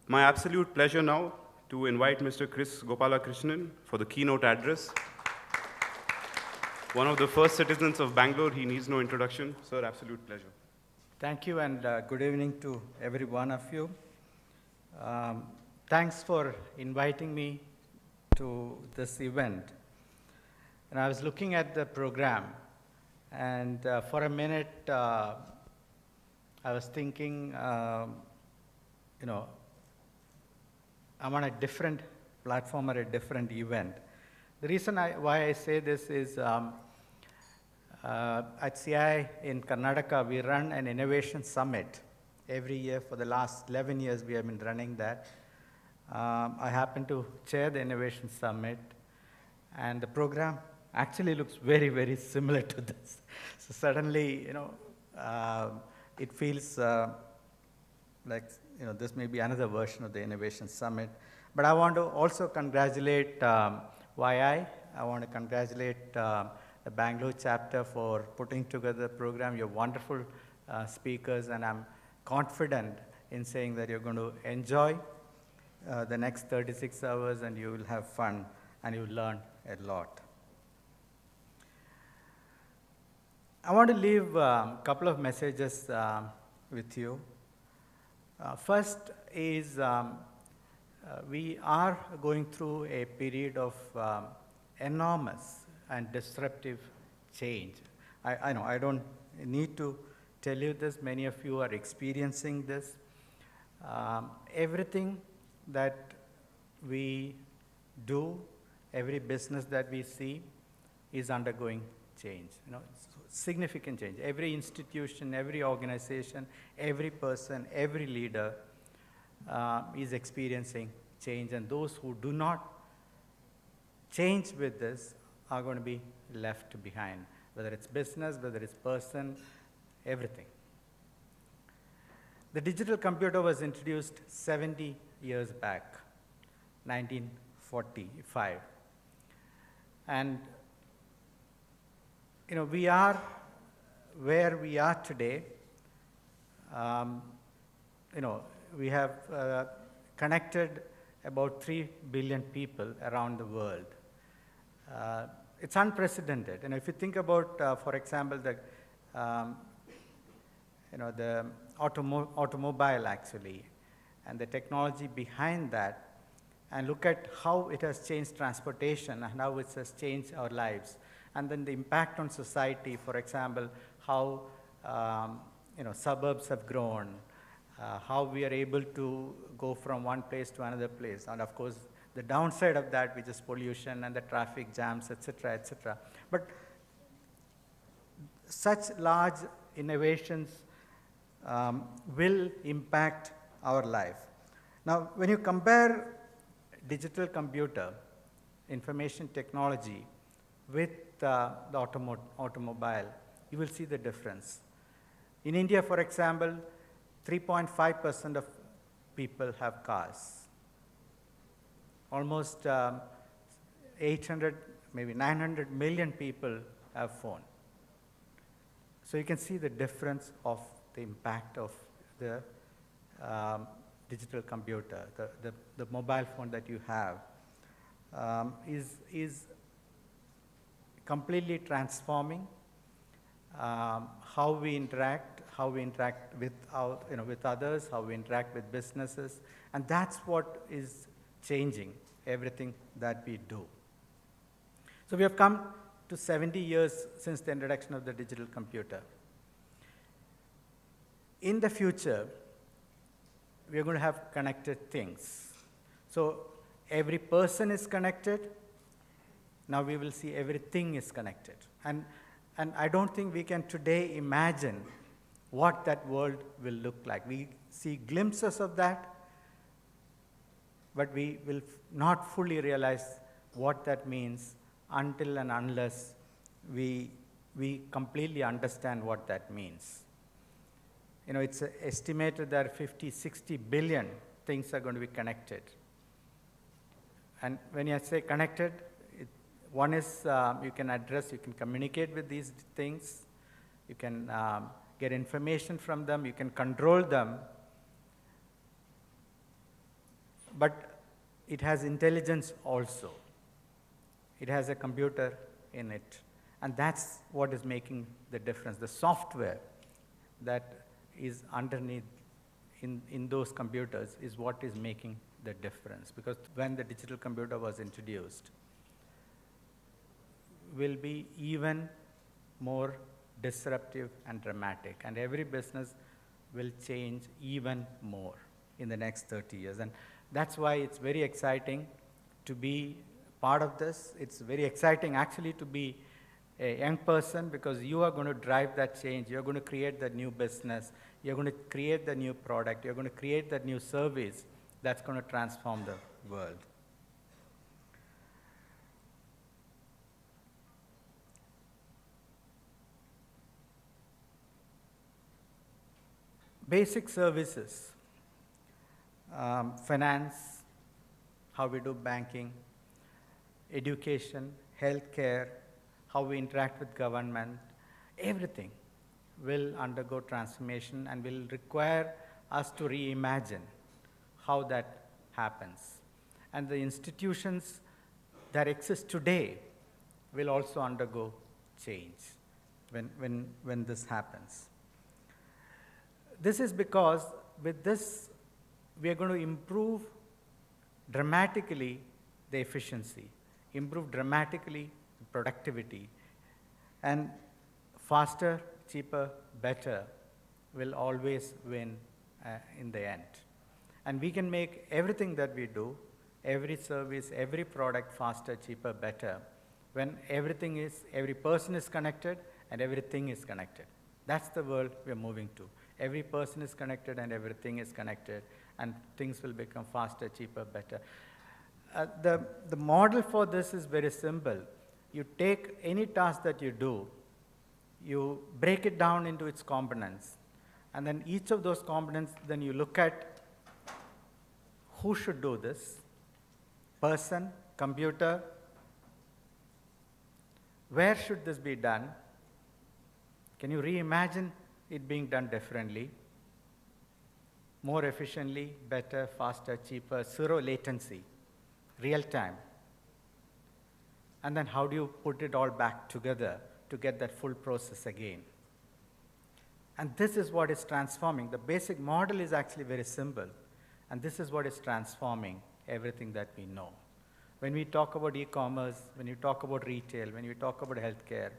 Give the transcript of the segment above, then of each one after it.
My absolute pleasure now to invite Mr. Kris Gopalakrishnan for the keynote address. One of the first citizens of Bangalore, he needs no introduction. Sir, absolute pleasure. Thank you, and good evening to every one of you. Thanks for inviting me to this event. And I was looking at the program, and for a minute, I was thinking, I'm on a different platform or a different event. The reason why I say this is at CI in Karnataka, we run an innovation summit every year. For the last 11 years, we have been running that. I happen to chair the innovation summit, and the program actually looks very, very similar to this. So suddenly, it feels like this may be another version of the Innovation Summit. But I want to also congratulate YI. I want to congratulate the Bangalore chapter for putting together the program. You're wonderful speakers, and I'm confident in saying that you're going to enjoy the next 36 hours, and you will have fun, and you will learn a lot. I want to leave a couple of messages with you. First is we are going through a period of enormous and disruptive change. I know I don't need to tell you this. Many of you are experiencing this. Everything that we do, every business that we see is undergoing change. Significant change. Every institution, every organization, every person, every leader is experiencing change, and those who do not change with this are going to be left behind, whether it's business, whether it's person, everything. The digital computer was introduced 70 years back, 1945. And we are where we are today. We have connected about 3 billion people around the world. It's unprecedented. And if you think about, for example, the automobile actually, and the technology behind that, and look at how it has changed transportation and how it has changed our lives. And then the impact on society, for example, how suburbs have grown, how we are able to go from one place to another place, and of course, the downside of that, which is pollution and the traffic jams, etc., etc. But such large innovations will impact our life. Now, when you compare digital computer, information technology, with the automobile, you will see the difference. In India, for example, 3.5% of people have cars. Almost 800, maybe 900 million people have phone. So you can see the difference of the impact of the digital computer, the mobile phone that you have is completely transforming how we interact with with others, how we interact with businesses, and that's what is changing everything that we do. So we have come to 70 years since the introduction of the digital computer. In the future, we are going to have connected things. So every person is connected. Now we will see everything is connected. And I don't think we can today imagine what that world will look like. We see glimpses of that, but we will not fully realize what that means until and unless we completely understand what that means. It's estimated that 50, 60 billion things are going to be connected. And when I say connected, one is you can communicate with these things, you can get information from them, you can control them. but it has intelligence also. It has a computer in it. And that's what is making the difference. The software that is underneath in those computers is what is making the difference. Because when the digital computer was introduced, will be even more disruptive and dramatic. And every business will change even more in the next 30 years. And that's why it's very exciting to be part of this. It's very exciting actually to be a young person, because you are going to drive that change. You're going to create that new business. You're going to create the new product. You're going to create that new service that's going to transform the world. Basic services, finance, how we do banking, education, healthcare, how we interact with government, everything will undergo transformation and will require us to reimagine how that happens. And the institutions that exist today will also undergo change when this happens. This is because with this, we are going to improve dramatically the efficiency, improve dramatically the productivity, and faster, cheaper, better will always win in the end. And we can make everything that we do, every service, every product faster, cheaper, better, when every person is connected and everything is connected. That's the world we're moving to. Every person is connected and everything is connected, and things will become faster, cheaper, better. The model for this is very simple. You take any task that you do, you break it down into its components, and then each of those components, then you look at who should do this, person, computer, where should this be done? Can you reimagine it being done differently, more efficiently, better, faster, cheaper, zero latency, real time? And then how do you put it all back together to get that full process again? And this is what is transforming. The basic model is actually very simple, and this is what is transforming everything that we know. When we talk about e-commerce, when you talk about retail, when you talk about healthcare,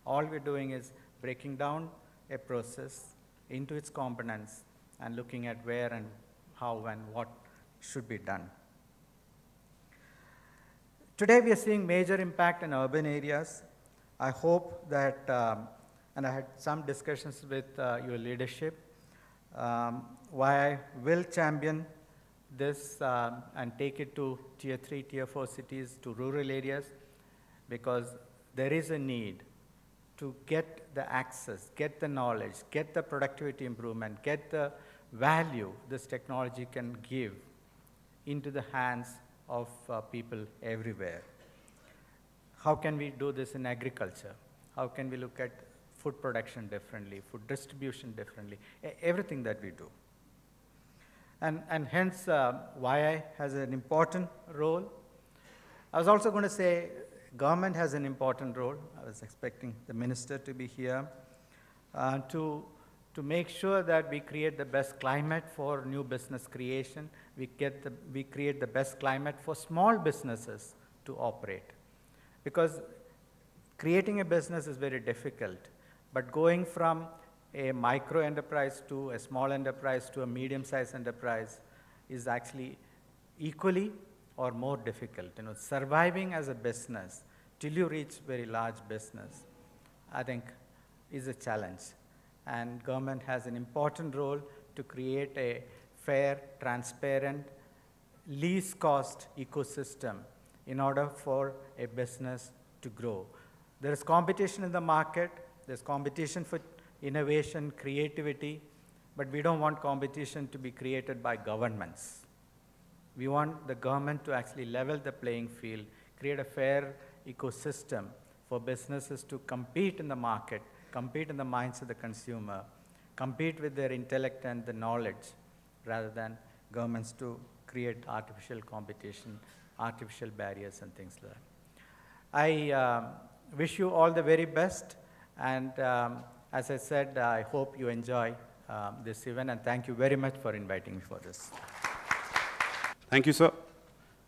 all we're doing is breaking down a process into its components and looking at where and how and what should be done. Today we are seeing major impact in urban areas. I hope that, and I had some discussions with your leadership, why I will champion this and take it to tier 3, tier 4 cities, to rural areas, because there is a need to get the access, get the knowledge, get the productivity improvement, get the value this technology can give into the hands of people everywhere. How can we do this in agriculture? How can we look at food production differently, food distribution differently, everything that we do? And hence, YI has an important role. I was also going to say government has an important role. I was expecting the minister to be here to make sure that we create the best climate for new business creation. We create the best climate for small businesses to operate. Because creating a business is very difficult, but going from a micro enterprise to a small enterprise to a medium-sized enterprise is actually equally or more difficult. Surviving as a business till you reach very large business, I think, is a challenge. And government has an important role to create a fair, transparent, least cost ecosystem in order for a business to grow. There is competition in the market. There's competition for innovation, creativity, but we don't want competition to be created by governments. We want the government to actually level the playing field, create a fair ecosystem for businesses to compete in the market, compete in the minds of the consumer, compete with their intellect and the knowledge, rather than governments to create artificial competition, artificial barriers and things like that. I wish you all the very best, and as I said, I hope you enjoy this event, and thank you very much for inviting me for this. Thank you, sir,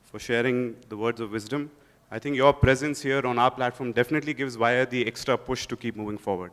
for sharing the words of wisdom. I think your presence here on our platform definitely gives Wire the extra push to keep moving forward.